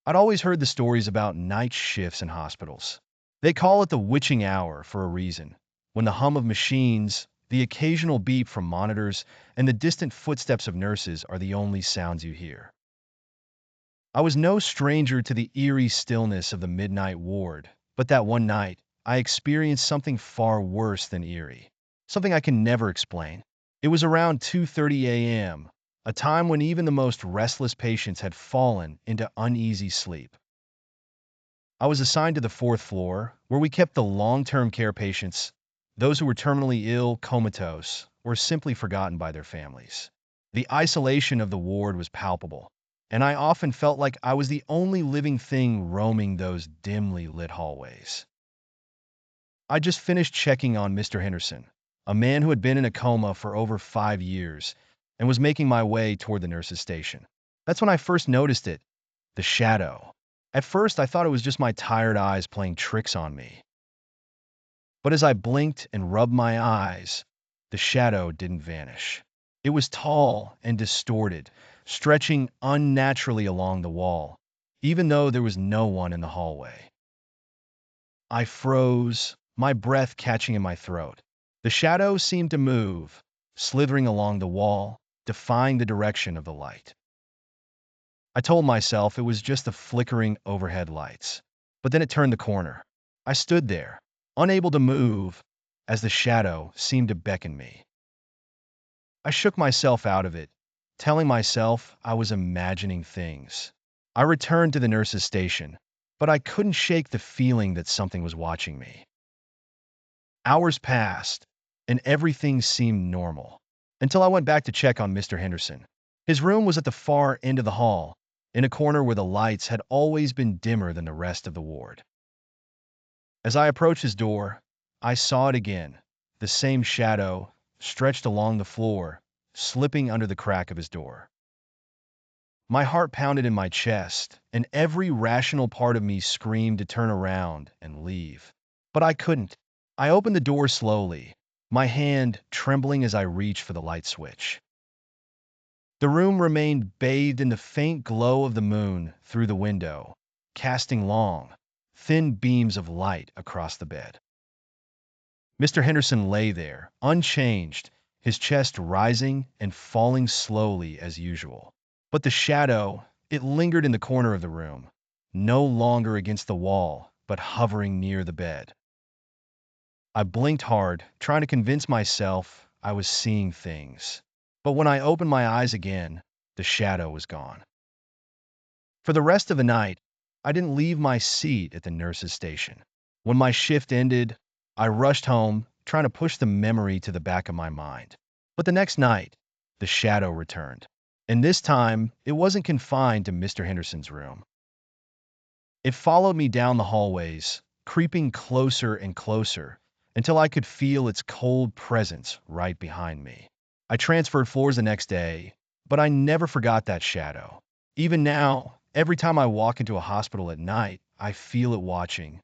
I'd always heard the stories about night shifts in hospitals. They call it the witching hour for a reason, when the hum of machines, the occasional beep from monitors, and the distant footsteps of nurses are the only sounds you hear. I was no stranger to the eerie stillness of the midnight ward, but that one night, I experienced something far worse than eerie. Something I can never explain. It was around 2:30 a.m., a time when even the most restless patients had fallen into uneasy sleep. I was assigned to the fourth floor, where we kept the long-term care patients, those who were terminally ill, comatose, or simply forgotten by their families. The isolation of the ward was palpable, and I often felt like I was the only living thing roaming those dimly lit hallways. I just finished checking on Mr. Henderson, a man who had been in a coma for over 5 years, and was making my way toward the nurse's station. That's when I first noticed it, the shadow. At first, I thought it was just my tired eyes playing tricks on me. But as I blinked and rubbed my eyes, the shadow didn't vanish. It was tall and distorted, stretching unnaturally along the wall, even though there was no one in the hallway. I froze, my breath catching in my throat. The shadow seemed to move, slithering along the wall, defying the direction of the light. I told myself it was just the flickering overhead lights. But then it turned the corner. I stood there, unable to move, as the shadow seemed to beckon me. I shook myself out of it, telling myself I was imagining things. I returned to the nurse's station, but I couldn't shake the feeling that something was watching me. Hours passed, and everything seemed normal, until I went back to check on Mr. Henderson. His room was at the far end of the hall, in a corner where the lights had always been dimmer than the rest of the ward. As I approached his door, I saw it again, the same shadow, stretched along the floor, slipping under the crack of his door. My heart pounded in my chest, and every rational part of me screamed to turn around and leave. But I couldn't. I opened the door slowly, my hand trembling as I reached for the light switch. The room remained bathed in the faint glow of the moon through the window, casting long, thin beams of light across the bed. Mr. Henderson lay there, unchanged, his chest rising and falling slowly as usual. But the shadow, it lingered in the corner of the room, no longer against the wall, but hovering near the bed. I blinked hard, trying to convince myself I was seeing things. But when I opened my eyes again, the shadow was gone. For the rest of the night, I didn't leave my seat at the nurse's station. When my shift ended, I rushed home, trying to push the memory to the back of my mind. But the next night, the shadow returned. And this time, it wasn't confined to Mr. Henderson's room. It followed me down the hallways, creeping closer and closer, until I could feel its cold presence right behind me. I transferred floors the next day, but I never forgot that shadow. Even now, every time I walk into a hospital at night, I feel it watching,